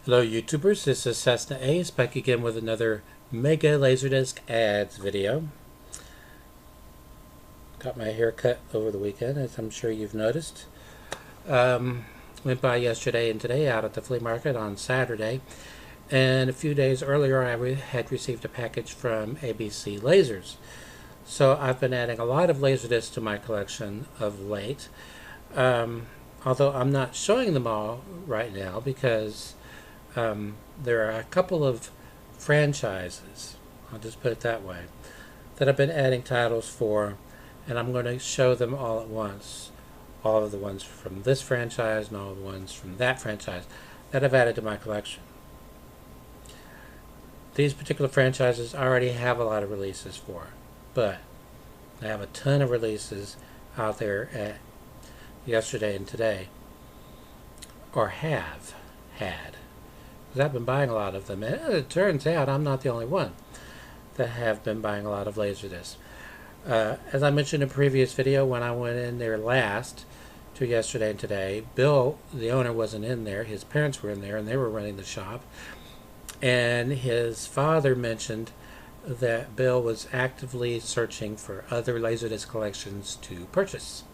Hello YouTubers, this is Cessna Ace back again with another Mega LaserDisc ads video. Got my hair cut over the weekend, as I'm sure you've noticed. Went by yesterday and today out at the flea market on Saturday, and a few days earlier I had received a package from ABC Lasers. So I've been adding a lot of LaserDiscs to my collection of late, although I'm not showing them all right now because there are a couple of franchises, I'll just put it that way, that I've been adding titles for, and I'm going to show them all at once. All of the ones from this franchise and all the ones from that franchise that I've added to my collection. These particular franchises I already have a lot of releases for, but I have a ton of releases out there at yesterday and today, or have had. Because I've been buying a lot of them, and it turns out I'm not the only one that have been buying a lot of LaserDiscs. As I mentioned in a previous video, when I went in there last to yesterday and today, Bill, the owner, wasn't in there. His parents were in there, and they were running the shop. And his father mentioned that Bill was actively searching for other LaserDisc collections to purchase.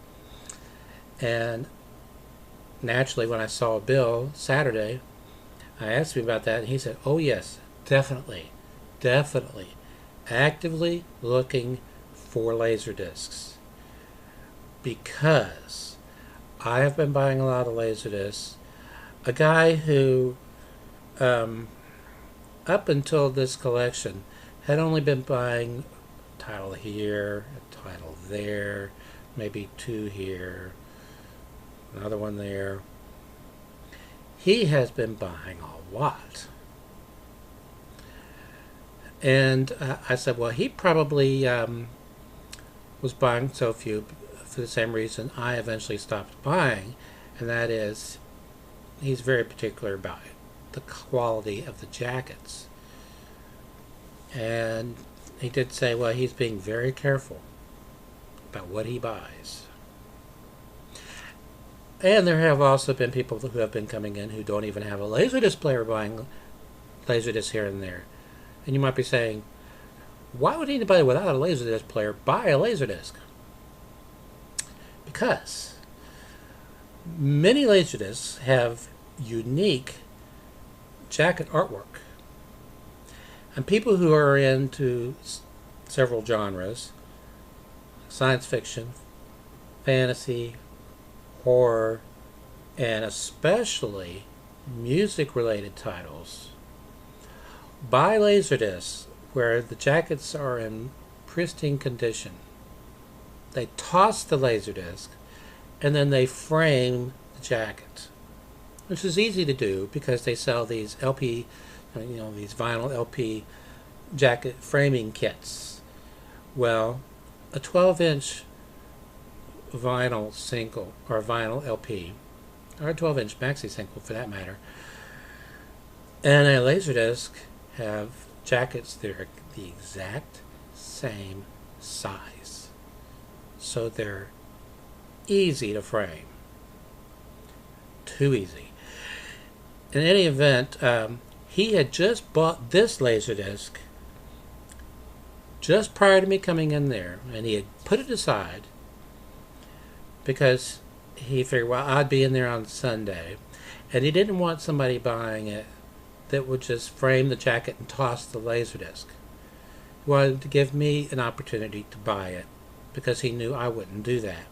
And naturally, when I saw Bill Saturday, I asked him about that, and he said, oh yes, definitely, actively looking for LaserDiscs, because I have been buying a lot of LaserDiscs. A guy who, up until this collection, had only been buying a title here, a title there, maybe two here, another one there. He has been buying a lot. And I said, well, he probably was buying so few for the same reason I eventually stopped buying, and that is he's very particular about the quality of the jackets. And he did say, well, he's being very careful about what he buys. And there have also been people who have been coming in who don't even have a LaserDisc player buying LaserDisc here and there. And you might be saying, why would anybody without a LaserDisc player buy a LaserDisc? Because many LaserDiscs have unique jacket artwork. And people who are into several genres, science fiction, fantasy, horror, and especially music-related titles, buy LaserDiscs where the jackets are in pristine condition. They toss the LaserDisc and then they frame the jacket, which is easy to do because they sell these LP, these vinyl LP jacket framing kits. Well, a 12-inch vinyl single or vinyl LP, or a 12-inch maxi single for that matter, and a LaserDisc have jackets that are the exact same size, so they're easy to frame. Too easy. In any event, he had just bought this LaserDisc just prior to me coming in there, and he had put it aside because he figured, well, I'd be in there on Sunday, and he didn't want somebody buying it that would just frame the jacket and toss the LaserDisc. He wanted to give me an opportunity to buy it because he knew I wouldn't do that.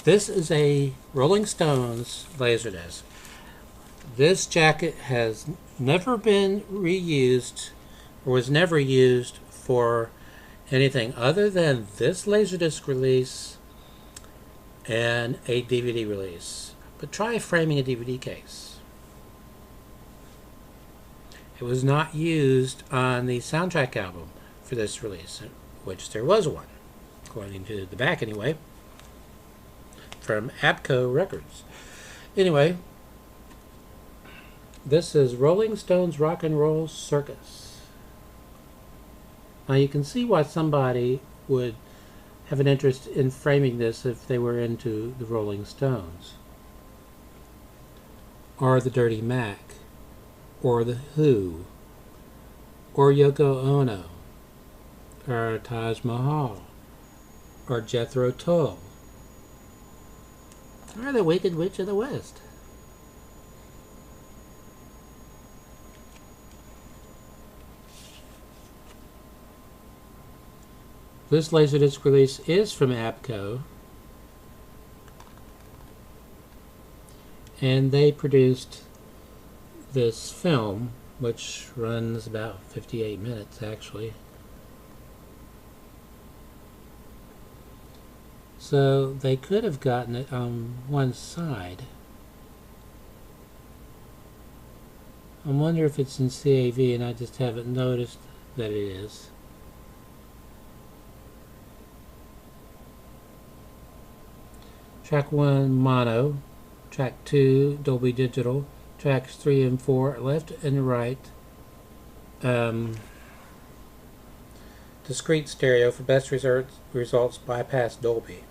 This is a Rolling Stones LaserDisc. This jacket has never been reused, or was never used for anything other than this LaserDisc release and a DVD release. But try framing a DVD case. It was not used on the soundtrack album for this release, which there was one, according to the back anyway, from APCO Records. Anyway, this is Rolling Stones Rock and Roll Circus. Now you can see why somebody would have an interest in framing this if they were into the Rolling Stones. or the Dirty Mac, or the Who, or Yoko Ono, or Taj Mahal, or Jethro Tull, or the Wicked Witch of the West. This LaserDisc release is from ABCO, and they produced this film, which runs about 58 minutes actually. So they could have gotten it on one side. I wonder if it's in CAV and I just haven't noticed that it is. Track 1 mono, track 2 Dolby Digital, tracks 3 and 4 left and right. Discrete stereo for best results bypass Dolby.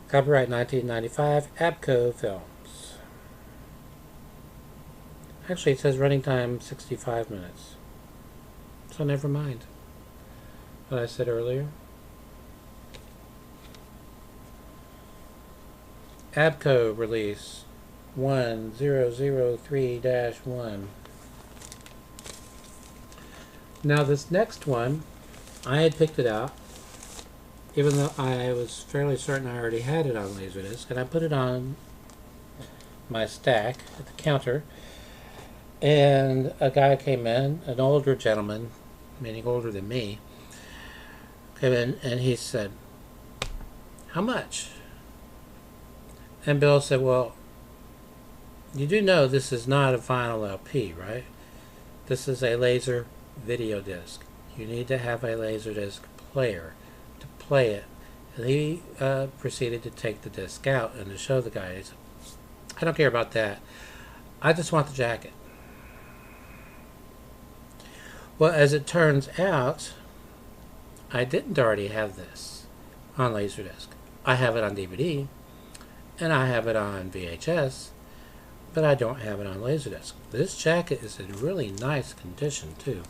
Copyright 1995, ABCO Films. Actually, it says running time 65 minutes. So never mind what I said earlier. ABCO release 1003-1. Now this next one, I had picked it out, even though I was fairly certain I already had it on LaserDisc, and I put it on my stack at the counter, and a guy came in, an older gentleman, meaning older than me, came in and he said, "How much?" And Bill said, "Well, you do know this is not a vinyl LP, right? This is a laser video disc. You need to have a LaserDisc player to play it." And he proceeded to take the disc out and to show the guy. He said, "I don't care about that. I just want the jacket." Well, as it turns out, I didn't already have this on LaserDisc. I have it on DVD, and I have it on VHS, but I don't have it on LaserDisc. This jacket is in really nice condition, too.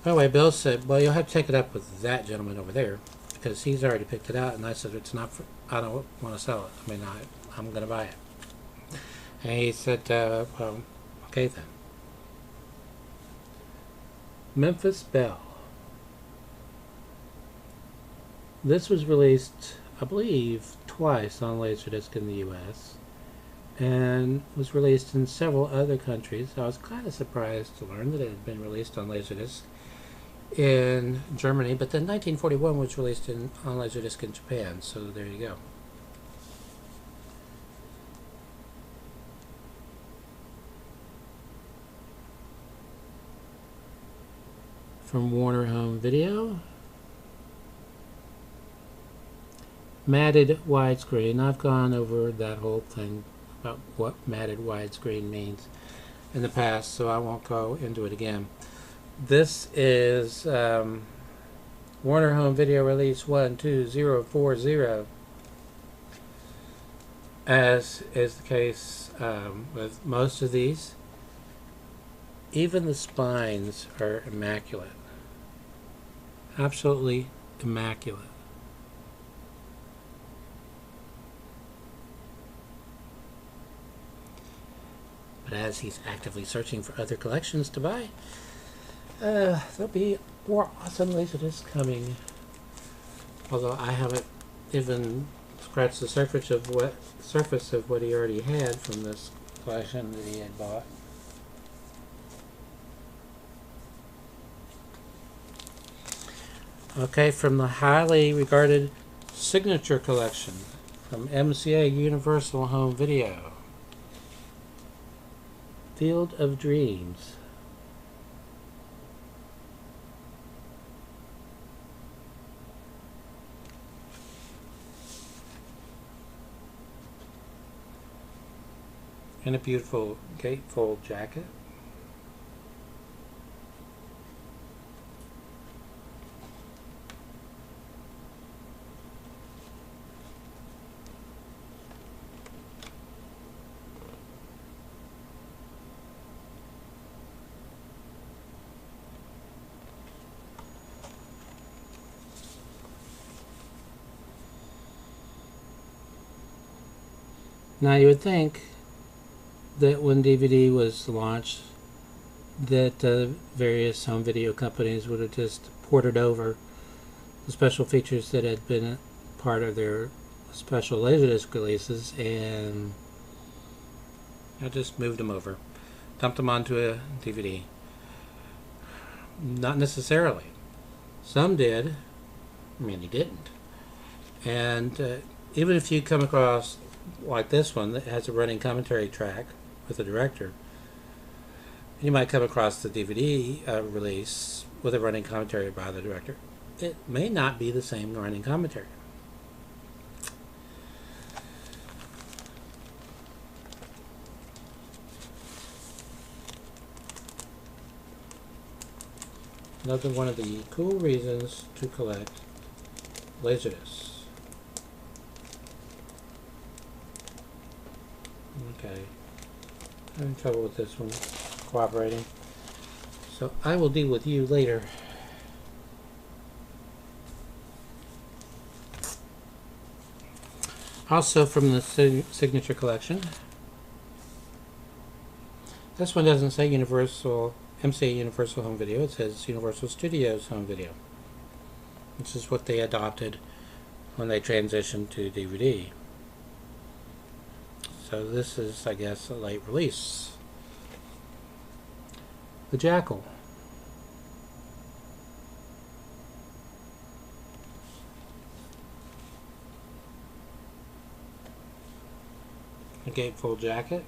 Anyway, Bill said, "Well, you'll have to take it up with that gentleman over there, because he's already picked it out." And I said, "It's not for, I don't want to sell it. I mean, I'm going to buy it." And he said, "Well, okay then." Memphis Belle. This was released, I believe, twice on LaserDisc in the US, and was released in several other countries. I was kind of surprised to learn that it had been released on LaserDisc in Germany, but then 1941 was released on LaserDisc in Japan, so there you go. From Warner Home Video. Matted widescreen. I've gone over that whole thing about what matted widescreen means in the past, so I won't go into it again. This is Warner Home Video Release 12040. As is the case with most of these, even the spines are immaculate. Absolutely immaculate. But as he's actively searching for other collections to buy, there'll be more awesome LaserDiscs coming. Although I haven't even scratched the surface of what he already had from this collection that he had bought. Okay, from the highly regarded Signature Collection from MCA Universal Home Video. Field of Dreams. And a beautiful gatefold jacket. Now you would think that when DVD was launched that various home video companies would have just ported over the special features that had been part of their special LaserDisc releases and I just moved them over, dumped them onto a DVD. Not necessarily. Some did, many didn't. And even if you come across like this one that has a running commentary track with the director, you might come across the DVD release with a running commentary by the director. It may not be the same running commentary. Another one of the cool reasons to collect LaserDiscs. Okay, I'm having trouble with this one cooperating, so I will deal with you later. Also from the Signature Collection, this one doesn't say MCA Universal Home Video, it says Universal Studios Home Video. This is what they adopted when they transitioned to DVD. So this is, I guess, a late release. The Jackal. A gatefold jacket.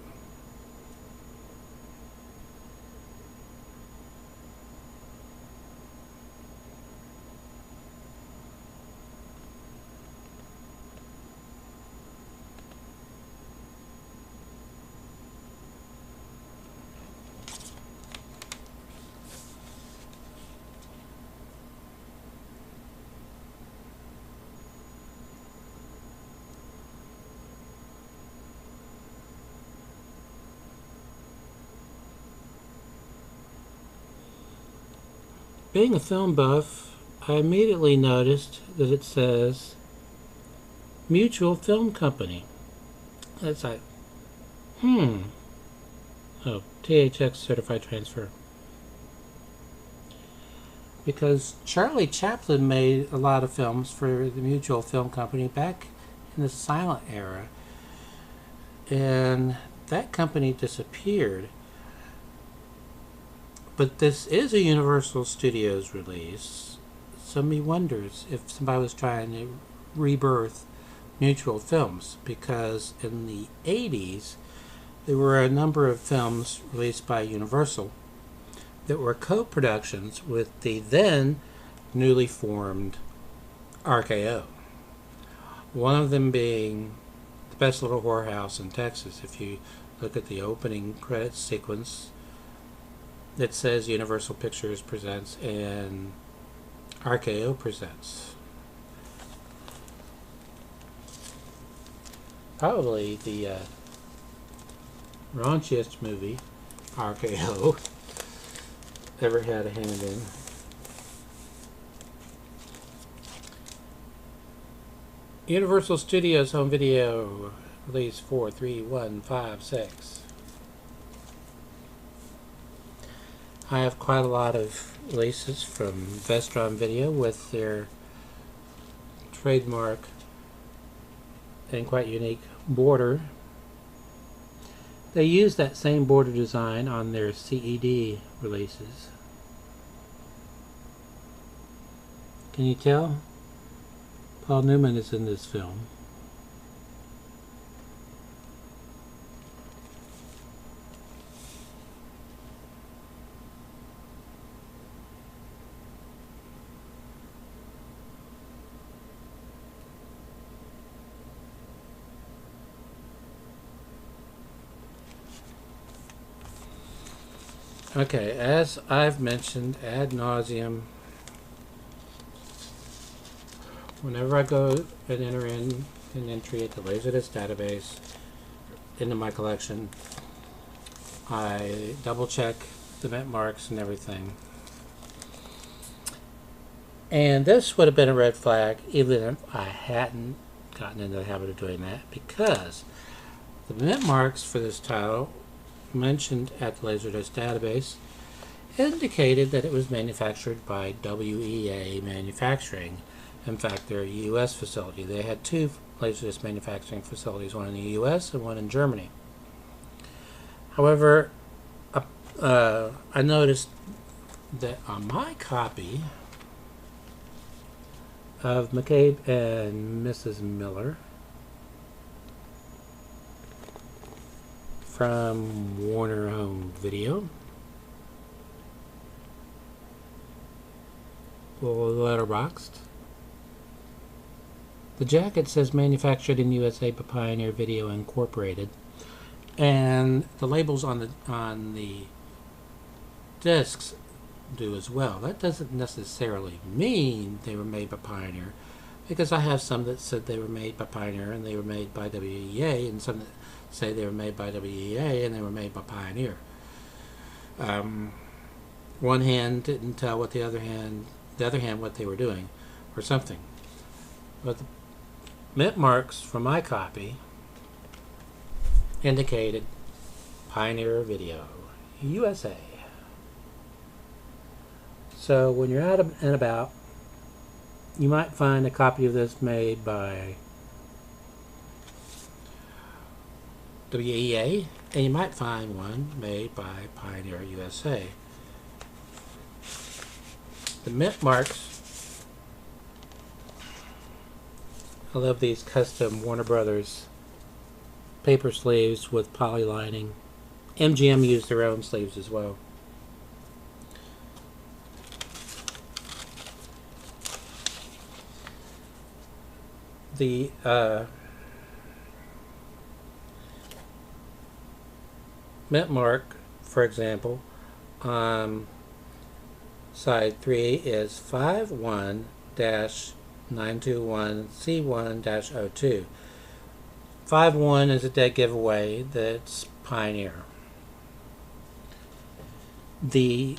Being a film buff, I immediately noticed that it says Mutual Film Company. It's like, oh, THX Certified Transfer. Because Charlie Chaplin made a lot of films for the Mutual Film Company back in the silent era. And that company disappeared. But this is a Universal Studios release, so me wonders if somebody was trying to rebirth Mutual Films, because in the 80s there were a number of films released by Universal that were co-productions with the then newly formed RKO. One of them being The Best Little Whorehouse in Texas. If you look at the opening credits sequence, it says Universal Pictures presents and RKO presents. Probably the raunchiest movie RKO ever had a hand in. Universal Studios Home Video, release 43156. I have quite a lot of releases from Vestron Video with their trademark and quite unique border. They use that same border design on their CED releases. Can you tell? Paul Newman is in this film. Okay, as I've mentioned ad nauseum, whenever I go and enter in an entry at the LaserDisc database into my collection, I double check the mint marks and everything. And this would have been a red flag even if I hadn't gotten into the habit of doing that, because The mint marks for this title mentioned at the LaserDisc database indicated that it was manufactured by WEA Manufacturing. In fact, they're a U.S. facility. They had two LaserDisc manufacturing facilities, one in the U.S. and one in Germany. However, I noticed that on my copy of McCabe and Mrs. Miller from Warner Home Video, letterboxed, the jacket says manufactured in USA by Pioneer Video Incorporated, and the labels on the discs do as well. That doesn't necessarily mean they were made by Pioneer, because I have some that said they were made by Pioneer and they were made by WEA, and some that say they were made by WEA and they were made by Pioneer. One hand didn't tell what the other hand what they were doing, or something. But the mint marks from my copy indicated Pioneer Video, USA. So when you're out and about, you might find a copy of this made by WEA, and you might find one made by Pioneer USA. The mint marks, I love these custom Warner Brothers paper sleeves with poly lining. MGM used their own sleeves as well. The mint mark, for example, on side 3 is 51-921C1-02. 51 is a dead giveaway that's Pioneer. The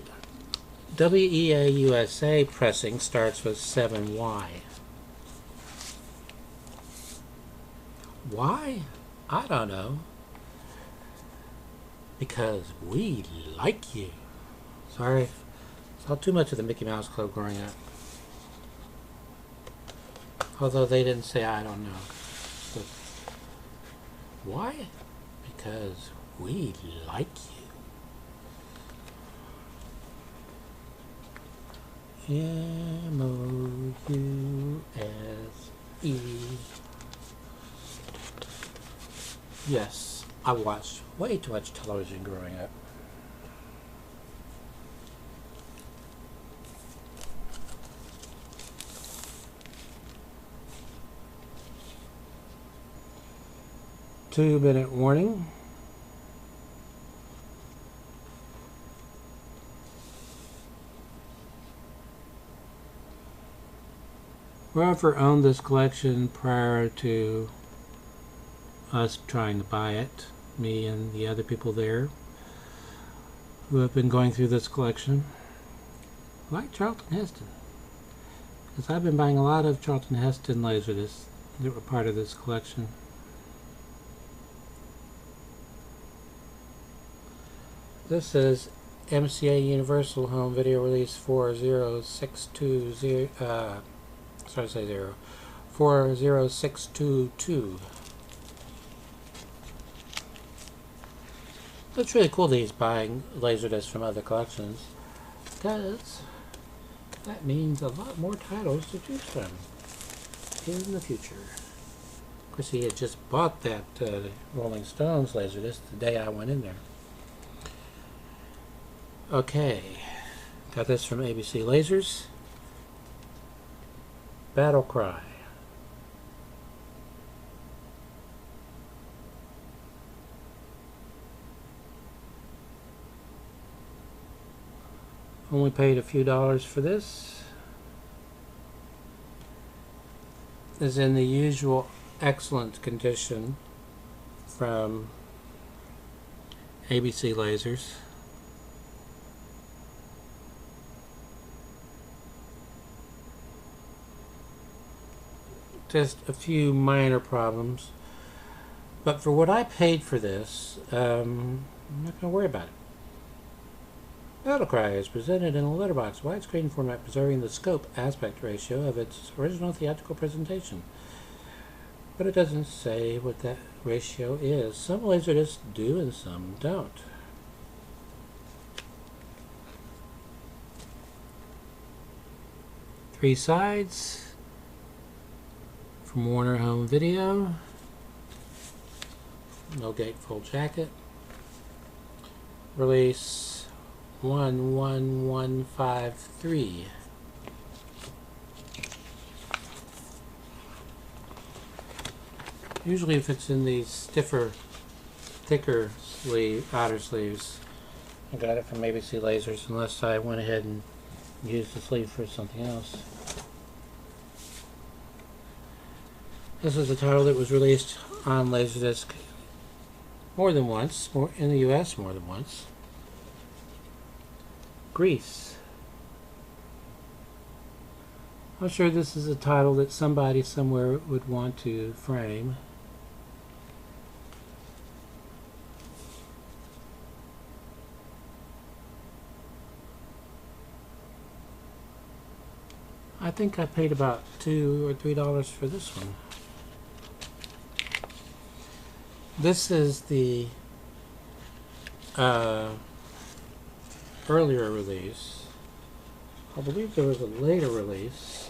WEA USA pressing starts with 7Y. Why? I don't know. Because we like you. Sorry, saw too much of the Mickey Mouse Club growing up. Although they didn't say I don't know. But why? Because we like you. M-O-U-S-E. Yes, I watched way too much television growing up. Two-minute warning. Whoever owned this collection prior to us trying to buy it, me and the other people there who have been going through this collection, like Charlton Heston, because I've been buying a lot of Charlton Heston LaserDiscs that were part of this collection. This is MCA Universal Home Video Release 40622. 40622. It's really cool that he's buying LaserDiscs from other collections, because that means a lot more titles to choose from in the future. Of course, he had just bought that Rolling Stones LaserDisc the day I went in there. Okay, got this from ABC Lasers. Battle Cry. Only paid a few dollars for this. Is in the usual excellent condition from ABC Lasers. Just a few minor problems. But for what I paid for this, I'm not going to worry about it. Battlecry is presented in a letterbox widescreen format, preserving the scope aspect ratio of its original theatrical presentation. But it doesn't say what that ratio is. Some LaserDiscs do and some don't. Three sides from Warner Home Video. No gatefold jacket. Release 11153. Usually if it's in these stiffer, thicker outer sleeves, I got it from ABC Lasers, unless I went ahead and used the sleeve for something else. This is a title that was released on LaserDisc more than once, in the US more than once. Grease. I'm sure this is a title that somebody somewhere would want to frame. I think I paid about $2 or $3 for this one. This is the earlier release. I believe there was a later release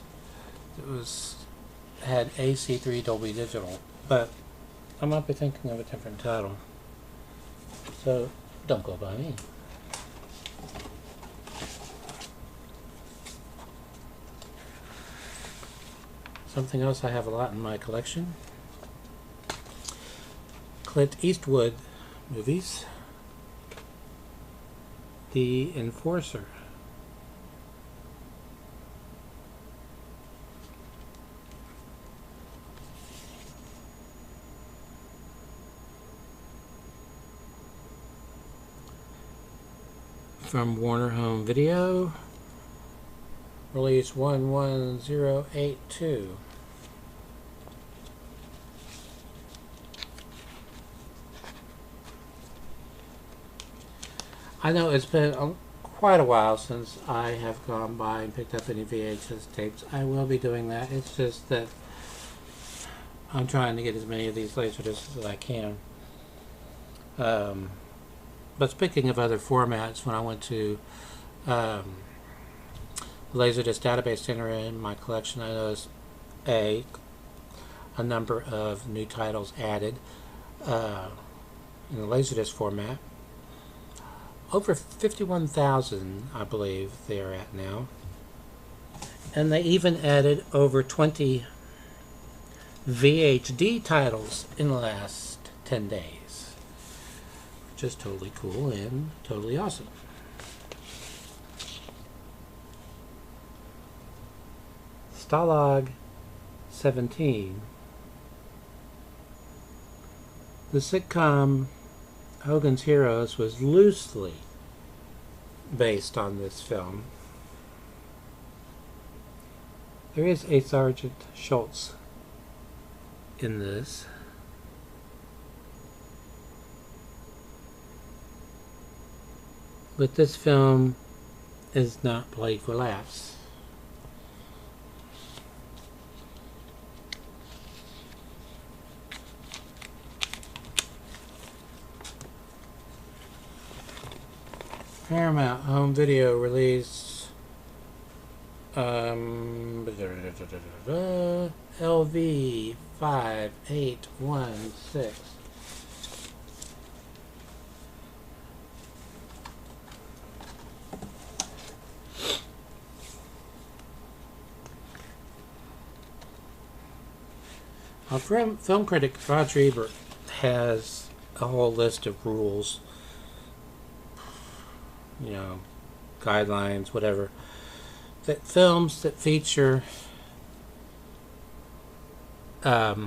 that had AC3 Dolby Digital, but I might be thinking of a different title. So don't go by me. Something else I have a lot in my collection. Clint Eastwood movies. The Enforcer. From Warner Home Video. Release 11082. I know it's been quite a while since I have gone by and picked up any VHS tapes. I will be doing that. It's just that I'm trying to get as many of these LaserDiscs as I can. But speaking of other formats, when I went to LaserDisc Database Center in my collection, I noticed a number of new titles added in the LaserDisc format. Over 51,000, I believe they are at now. And they even added over 20 VHD titles in the last 10 days. Which is totally cool and totally awesome. Stalag 17. The sitcom Hogan's Heroes was loosely based on this film. There is a Sergeant Schultz in this. But this film is not played for laughs. Paramount Home Video released LV 5816. Our film critic Roger Ebert has a whole list of rules, you know, guidelines, whatever, that films that feature as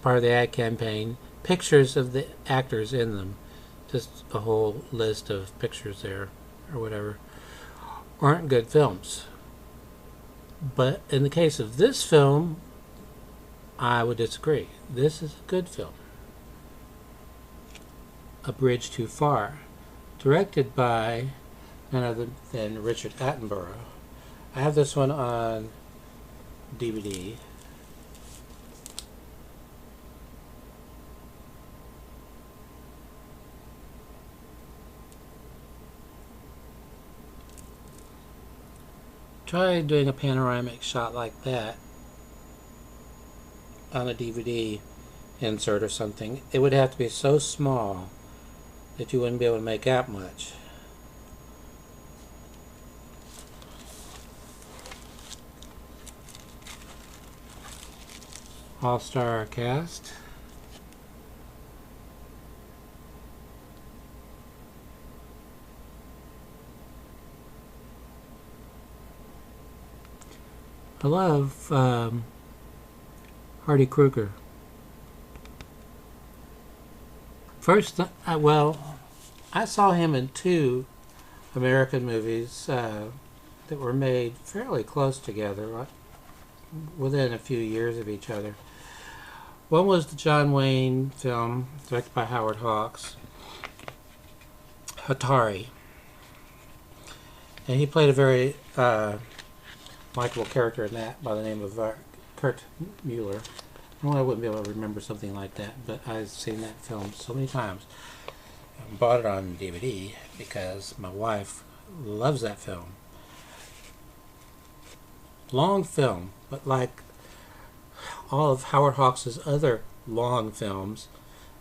part of the ad campaign pictures of the actors in them, just a whole list of pictures there or whatever, aren't good films. But in the case of this film, I would disagree. This is a good film. A Bridge Too Far, directed by none other than Richard Attenborough. I have this one on DVD. Try doing a panoramic shot like that on a DVD insert or something. It would have to be so small that you wouldn't be able to make out much. All-star cast. I love Hardy Kruger. First, I saw him in two American movies that were made fairly close together, within a few years of each other. One was the John Wayne film, directed by Howard Hawks, Hatari. And he played a very likable character in that by the name of Kurt Mueller. Well, I wouldn't be able to remember something like that, but I've seen that film so many times. I bought it on DVD because my wife loves that film. Long film, but like all of Howard Hawks' other long films,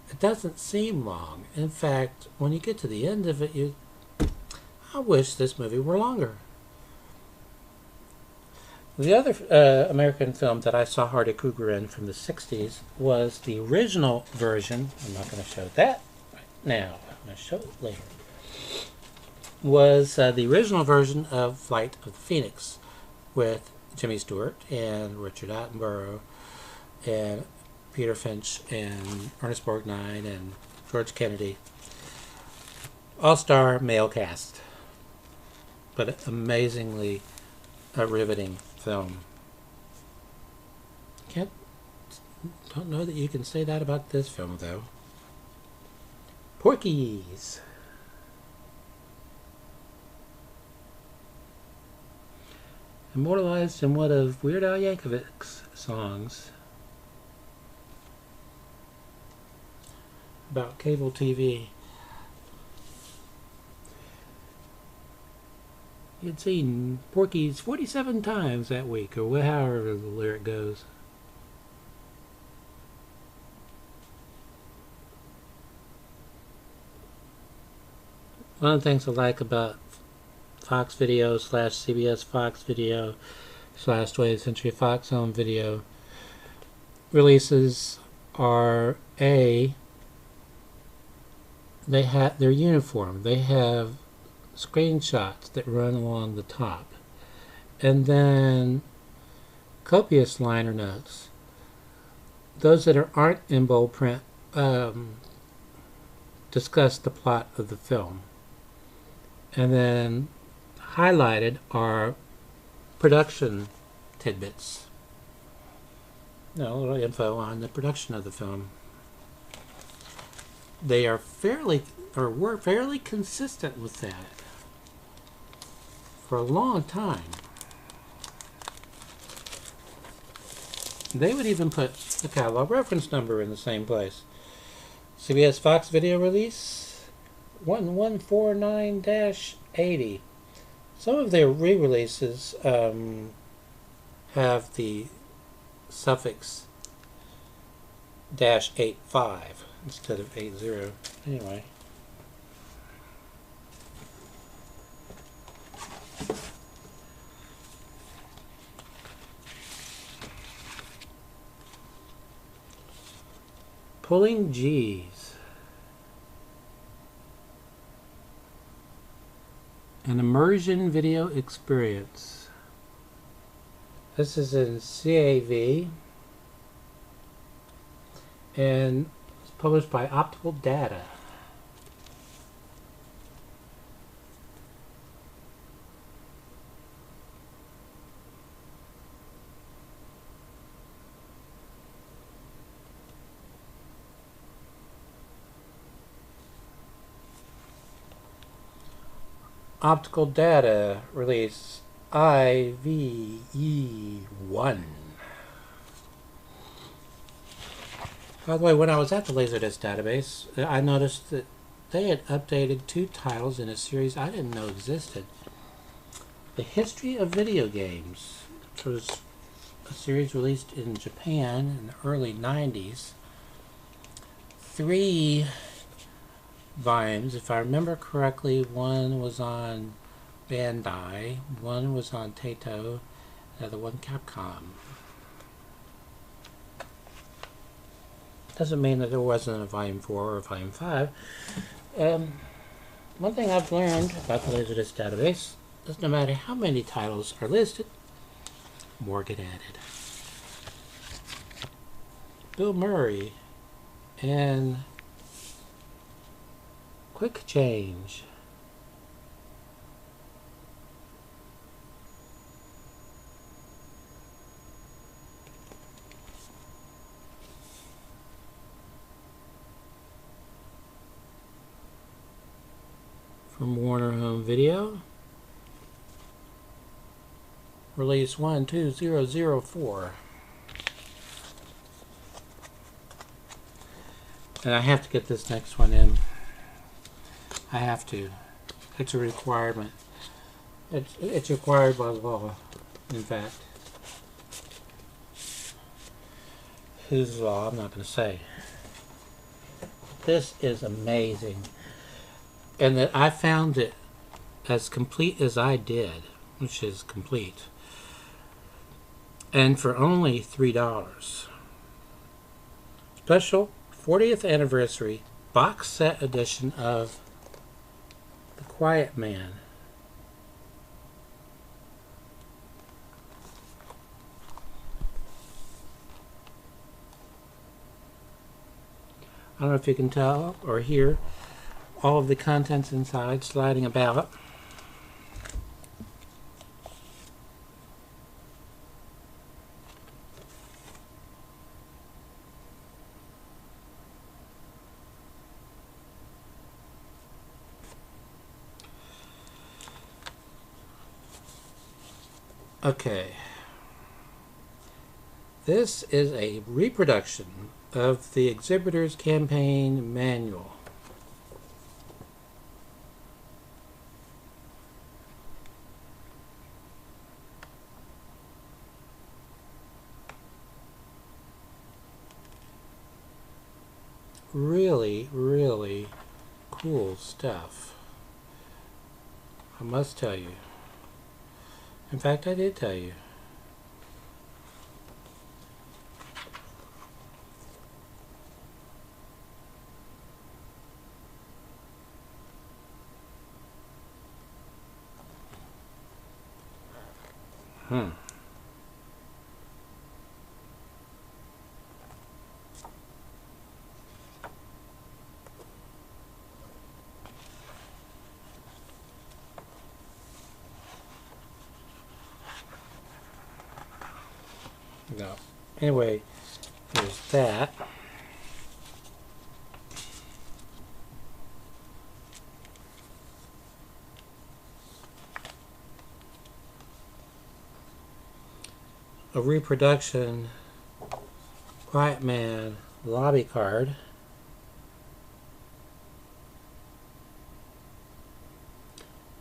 it doesn't seem long. In fact, when you get to the end of it, I wish this movie were longer. The other American film that I saw Hardy Kruger in from the 60s was the original version. I'm not going to show that right now. I'm going to show it later. Was the original version of Flight of the Phoenix with Jimmy Stewart and Richard Attenborough and Peter Finch and Ernest Borgnine and George Kennedy. All-star male cast. But amazingly riveting film. Don't know that you can say that about this film, though. Porky's. Immortalized in one of Weird Al Yankovic's songs about cable TV. You'd seen Porky's 47 times that week, or however the lyric goes. One of the things I like about Fox Video / CBS Fox Video / 20th Century Fox Home Video releases are they're uniform. They have screenshots that run along the top, and then copious liner notes. Those that aren't in bold print discuss the plot of the film, and then highlighted are production tidbits. A little info on the production of the film. They are were fairly consistent with that for a long time. They would even put the catalog reference number in the same place. CBS Fox Video release 1149-80. Some of their re-releases have the suffix -85 instead of 80. Anyway. Pulling G's. An immersion video experience. This is in CAV and it's published by Optical Data. Optical Data Release IVE1. By the way, when I was at the LaserDisc database, I noticed that they had updated 2 titles in a series I didn't know existed. The History of Video Games, which was a series released in Japan in the early 90s. 3 volumes, if I remember correctly. One was on Bandai, one was on Taito, the other one Capcom. Doesn't mean that there wasn't a volume 4 or a volume 5. One thing I've learned about the LaserDisc database is no matter how many titles are listed, more get added. Bill Murray and Quick Change. From Warner Home Video. Release 12004. And I have to get this next one in. I have to. It's a requirement. It's required by law, in fact. Whose law? I'm not going to say. This is amazing. And that I found it as complete as I did, which is complete, and for only $3. Special 40th anniversary box set edition of The Quiet Man. I don't know if you can tell or hear all of the contents inside sliding about. Okay. This is a reproduction of the exhibitor's campaign manual. Really, really cool stuff, I must tell you. In fact, I did tell you. No. Anyway, there's that. A reproduction Quiet Man lobby card.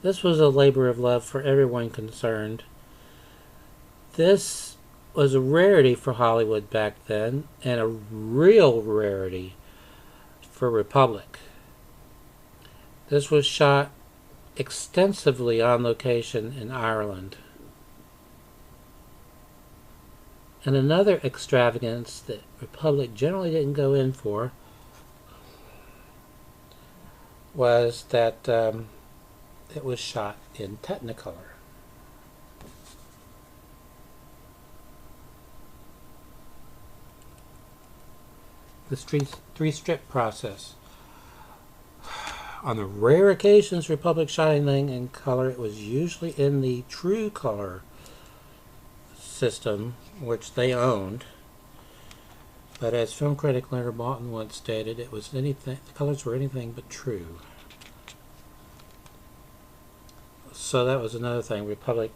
This was a labor of love for everyone concerned. This was a rarity for Hollywood back then, and a real rarity for Republic. This was shot extensively on location in Ireland. And another extravagance that Republic generally didn't go in for was that it was shot in Technicolor. The three-strip process. On the rare occasions Republic shot anything in color, it was usually in the True Color system, which they owned. But as film critic Leonard Maltin once stated, it was anything. The colors were anything but true. So that was another thing. Republic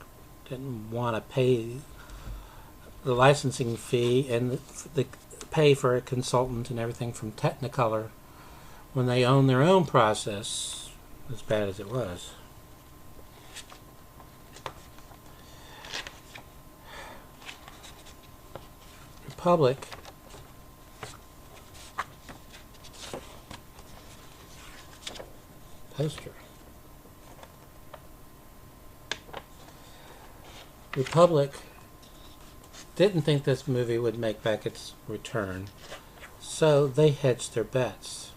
didn't want to pay the licensing fee and the pay for a consultant and everything from Technicolor when they own their own process, as bad as it was. Republic poster. Republic didn't think this movie would make back its return, so they hedged their bets.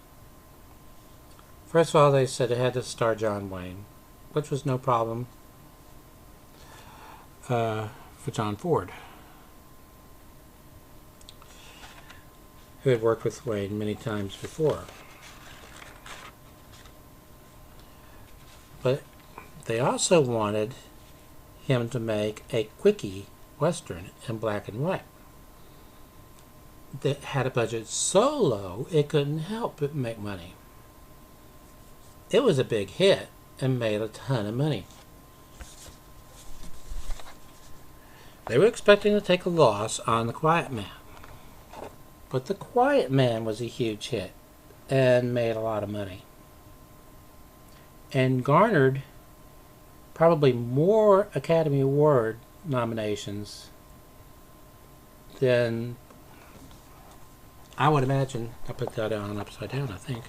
First of all, they said it had to star John Wayne, which was no problem for John Ford, who had worked with Wayne many times before. But they also wanted him to make a quickie Western in black and white that had a budget so low it couldn't help but make money. It was a big hit and made a ton of money. They were expecting to take a loss on The Quiet Man, but The Quiet Man was a huge hit and made a lot of money and garnered probably more Academy Award nominations than I would imagine. I put that on upside down, I think.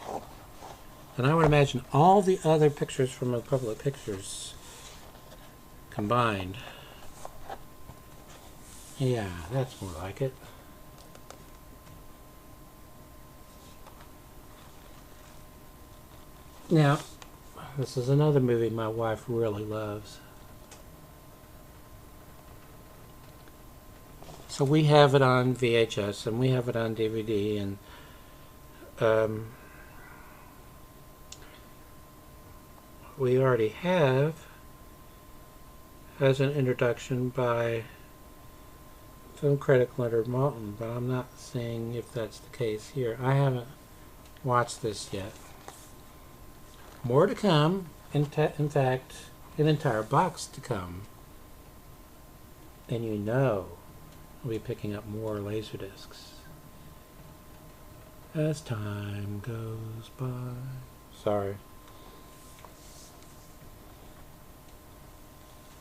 And I would imagine all the other pictures from Republic Pictures combined. Yeah, that's more like it. Now, this is another movie my wife really loves. So we have it on VHS and we have it on DVD, and we already have as an introduction by film critic Leonard Maltin, but I'm not saying if that's the case here. I haven't watched this yet. More to come. In fact, an entire box to come. And you know we'll be picking up more LaserDiscs as time goes by. Sorry.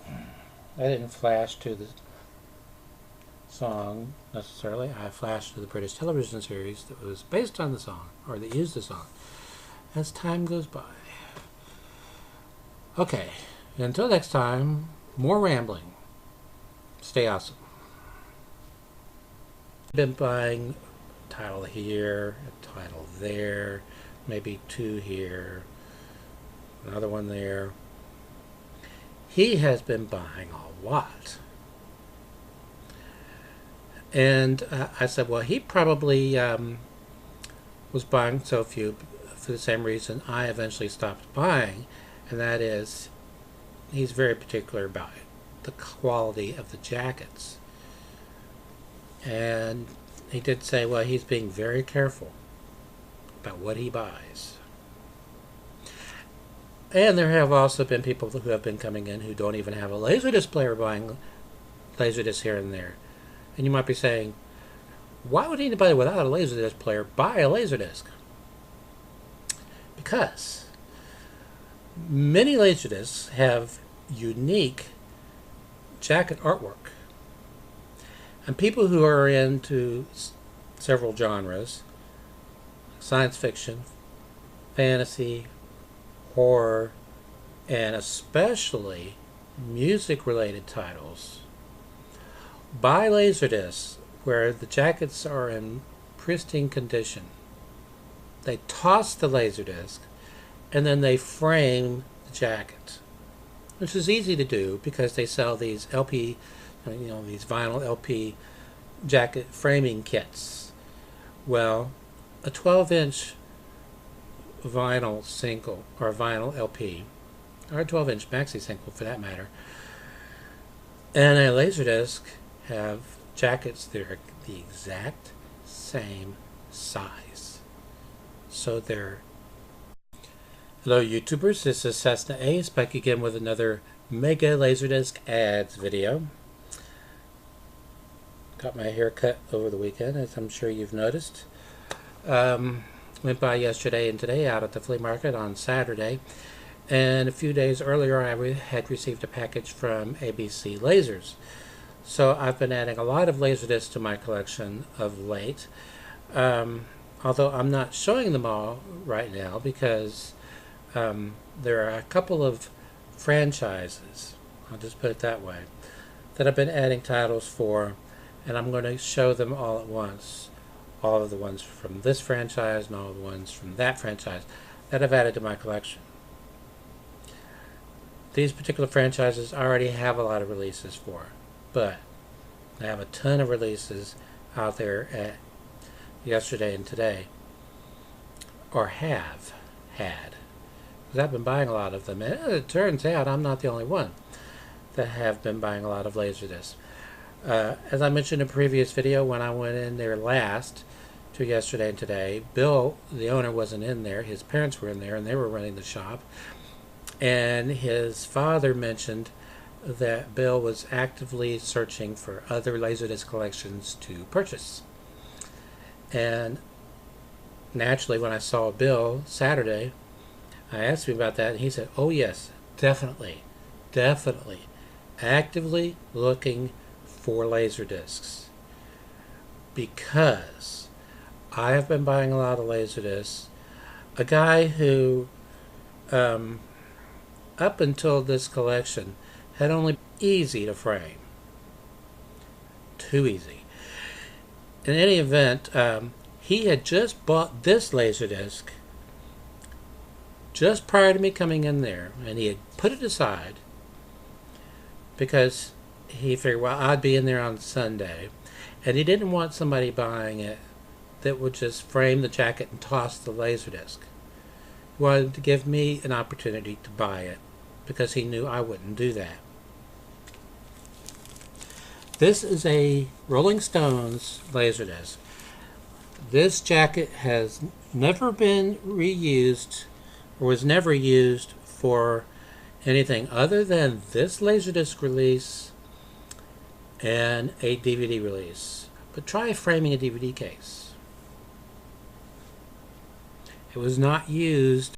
I didn't flash to the song necessarily. I flashed to the British television series that was based on the song, or that used the song, as time goes by. Okay, until next time, more rambling. Stay awesome. I've been buying a title here, a title there, maybe two here, another one there. He has been buying a lot. And I said, well, he probably was buying so few for the same reason I eventually stopped buying, and that is he's very particular about it, the quality of the jackets. And he did say, well, he's being very careful about what he buys. And there have also been people who have been coming in who don't even have a LaserDisc player buying LaserDisc here and there. And you might be saying, why would anybody without a LaserDisc player buy a LaserDisc? Because many LaserDiscs have unique jacket artwork. And people who are into several genres, science fiction, fantasy, horror, and especially music-related titles, buy LaserDiscs where the jackets are in pristine condition. They toss the LaserDisc and then they frame the jacket, which is easy to do because they sell these LP, these vinyl LP jacket framing kits. Well, a 12-inch vinyl single, or a vinyl LP, or a 12-inch maxi single for that matter, and a LaserDisc have jackets that are the exact same size. So they're Hello YouTubers, this is Cessna Ace back again with another Mega LaserDisc ads video. Got my hair cut over the weekend, as I'm sure you've noticed. Went by yesterday and today out at the flea market on Saturday, and a few days earlier I had received a package from ABC Lasers. So I've been adding a lot of LaserDiscs to my collection of late, although I'm not showing them all right now because there are a couple of franchises, I'll just put it that way, that I've been adding titles for, and I'm going to show them all at once. All of the ones from this franchise and all the ones from that franchise that I've added to my collection. These particular franchises I already have a lot of releases for, but I have a ton of releases out there at yesterday and today, or have had. Because I've been buying a lot of them, and it turns out I'm not the only one that have been buying a lot of LaserDiscs. As I mentioned in a previous video, when I went in there last to yesterday and today, Bill, the owner, wasn't in there. His parents were in there, and they were running the shop. And his father mentioned that Bill was actively searching for other LaserDisc collections to purchase. And naturally, when I saw Bill Saturday, I asked him about that, and he said, oh yes, definitely, actively looking for LaserDiscs, because I have been buying a lot of LaserDiscs. A guy who, up until this collection, had only been easy to frame. Too easy. In any event, he had just bought this LaserDisc just prior to me coming in there, and he had put it aside because he figured, well, I'd be in there on Sunday, and he didn't want somebody buying it that would just frame the jacket and toss the LaserDisc. He wanted to give me an opportunity to buy it because he knew I wouldn't do that. This is a Rolling Stones LaserDisc. This jacket has never been reused, or was never used for anything other than this LaserDisc release and a DVD release. But try framing a DVD case. It was not used